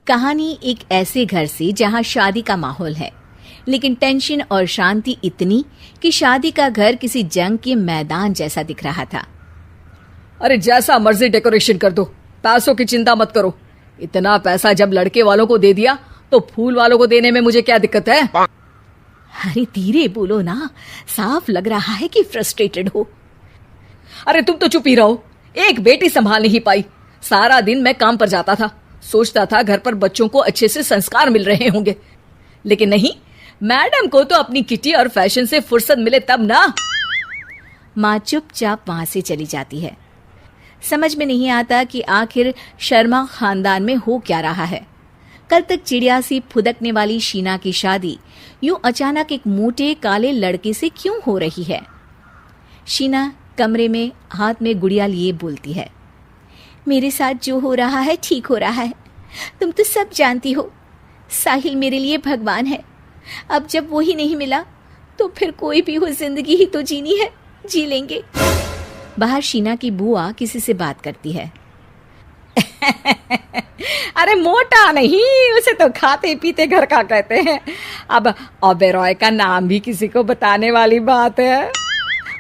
कहानी एक ऐसे घर से जहां शादी का माहौल है, लेकिन टेंशन और शांति इतनी कि शादी का घर किसी जंग के मैदान जैसा दिख रहा था। अरे जैसा मर्जी डेकोरेशन कर दो, पैसों की चिंता मत करो। इतना पैसा जब लड़के वालों को दे दिया तो फूल वालों को देने में मुझे क्या दिक्कत है? अरे धीरे बोलो ना, साफ लग रहा है कि फ्रस्ट्रेटेड हो। अरे तुम तो चुप ही रहो। एक बेटी संभाल नहीं पाई। सारा दिन मैं काम पर जाता था, सोचता था घर पर बच्चों को अच्छे से संस्कार मिल रहे होंगे, लेकिन नहीं, मैडम को तो अपनी किटी और फैशन से फुर्सत मिले तब ना। माँ चुपचाप वहां से चली जाती है। समझ में नहीं आता कि आखिर शर्मा खानदान में हो क्या रहा है। कल तक चिड़िया सी फुदकने वाली शीना की शादी यूं अचानक एक मोटे काले लड़के से क्यों हो रही है? शीना कमरे में हाथ में गुड़िया लिए बोलती है, मेरे साथ जो हो रहा है ठीक हो रहा है। तुम तो सब जानती हो, साहिल मेरे लिए भगवान है। अब जब वो ही नहीं मिला तो फिर कोई भी हो, जिंदगी ही तो जीनी है, जी लेंगे। बाहर शीना की बुआ किसी से बात करती है। अरे मोटा नहीं, उसे तो खाते पीते घर का कहते हैं। अब ओबेरॉय का नाम भी किसी को बताने वाली बात है।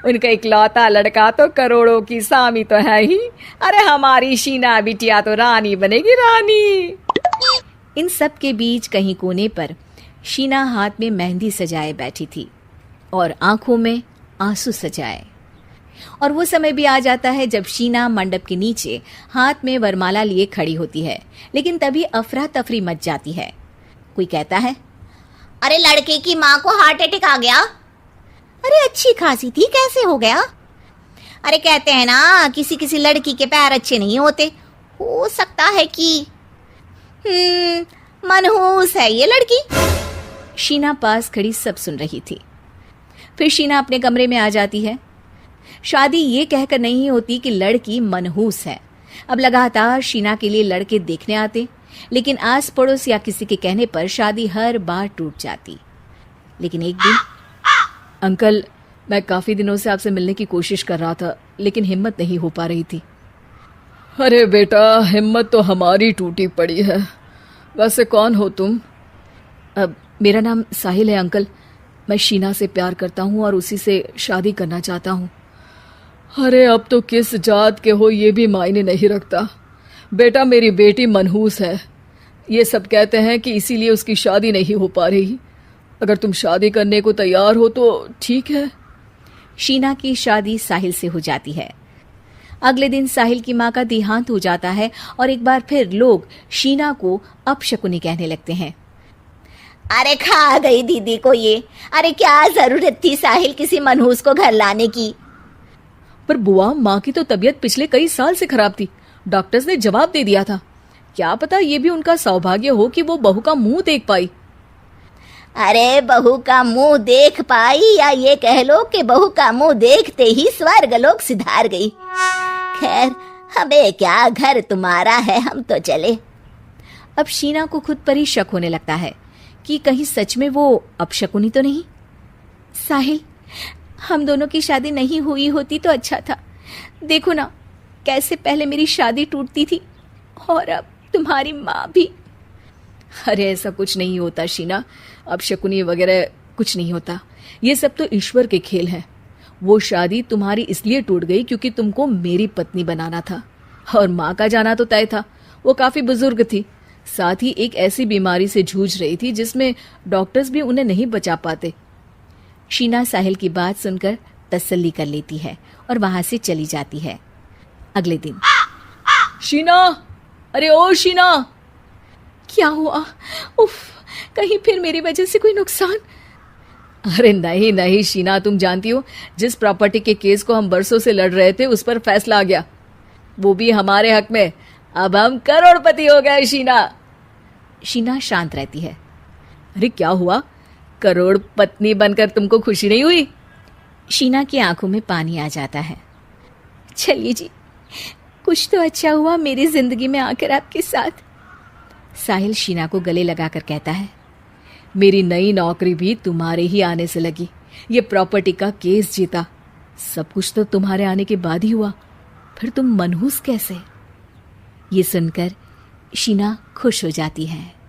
उनका इकलौता लड़का तो करोड़ों की सामी तो है ही। अरे हमारी शीना बिटिया तो रानी बनेगी, रानी। इन सब के बीच कहीं कोने पर शीना हाथ में मेहंदी सजाए बैठी थी और आंखों में आंसू सजाए। और वो समय भी आ जाता है जब शीना मंडप के नीचे हाथ में वरमाला लिए खड़ी होती है, लेकिन तभी अफरा तफरी मच जाती है। कोई कहता है, अरे लड़के की माँ को हार्ट अटैक आ गया। अरे अच्छी खासी थी, कैसे हो गया? अरे कहते हैं ना, किसी किसी लड़की के पैर अच्छे नहीं होते, हो सकता है कि मनहूस है ये लड़की। शीना पास खड़ी सब सुन रही थी। फिर शीना अपने कमरे में आ जाती है। शादी ये कहकर नहीं होती कि लड़की मनहूस है। अब लगातार शीना के लिए लड़के देखने आते, लेकिन आस पड़ोस या किसी के कहने पर शादी हर बार टूट जाती। लेकिन एक दिन, अंकल, मैं काफी दिनों से आपसे मिलने की कोशिश कर रहा था, लेकिन हिम्मत नहीं हो पा रही थी। अरे बेटा, हिम्मत तो हमारी टूटी पड़ी है। वैसे कौन हो तुम? मेरा नाम साहिल है अंकल। मैं शीना से प्यार करता हूँ और उसी से शादी करना चाहता हूँ। अरे अब तो किस जात के हो ये भी मायने नहीं रखता। बेटा, मेरी बेटी मनहूस है, ये सब कहते हैं कि इसीलिए उसकी शादी नहीं हो पा रही। अगर तुम शादी करने को तैयार हो तो ठीक है। शीना की शादी साहिल से हो जाती है। अगले दिन साहिल की माँ का देहांत हो जाता है और एक बार फिर लोग शीना को अपशकुनी कहने लगते हैं। अरे खा गई दीदी को ये। अरे क्या जरूरत थी साहिल किसी मनहूस को घर लाने की? पर बुआ, माँ की तो तबीयत पिछले कई साल से खराब थी। डॉक्टर्स ने जवाब दे दिया था। क्या पता ये भी उनका सौभाग्य हो कि वो बहू का मुंह देख पाई। अरे बहू का मुंह देख पाई, या ये कह लो कि बहू का मुंह देखते ही स्वर्गलोक सिधार गई। खैर, हमें क्या, घर तुम्हारा है, हम तो चले। अब शीना को खुद पर ही शक होने लगता है कि कहीं सच में वो अपशकुनी तो नहीं। साहिल, हम दोनों की शादी नहीं हुई होती तो अच्छा था। देखो ना, कैसे पहले मेरी शादी टूटती थी और अब तुम्हारी माँ भी। अरे ऐसा कुछ नहीं होता शीना, अपशकुनी वगैरह कुछ नहीं होता। ये सब तो ईश्वर के खेल हैं। वो शादी तुम्हारी इसलिए टूट गई क्योंकि तुमको मेरी पत्नी बनाना था, और माँ का जाना तो तय था। वो काफी बुजुर्ग थी, साथ ही एक ऐसी बीमारी से जूझ रही थी जिसमें डॉक्टर्स भी उन्हें नहीं बचा पाते। शीना साहिल की बात सुनकर तसल्ली कर लेती है और वहां से चली जाती है। अगले दिन, शीना, अरे ओ शीना। क्या हुआ? उफ, कहीं फिर मेरी वजह से कोई नुकसान? अरे नहीं नहीं शीना, तुम जानती हो, जिस प्रॉपर्टी के केस को हम बरसों से लड़ रहे थे उस पर फैसला आ गया, वो भी हमारे हक में। अब हम करोड़पति हो गए शीना। शीना शांत रहती है। अरे क्या हुआ? करोड़ पत्नी बनकर तुमको खुशी नहीं हुई? शीना की आंखों में पानी आ जाता है। चलिए जी, कुछ तो अच्छा हुआ मेरी जिंदगी में आकर आपके साथ। साहिल शीना को गले लगाकर कहता है, मेरी नई नौकरी भी तुम्हारे ही आने से लगी। ये प्रॉपर्टी का केस जीता, सब कुछ तो तुम्हारे आने के बाद ही हुआ। फिर तुम मनहूस कैसे? ये सुनकर शीना खुश हो जाती है।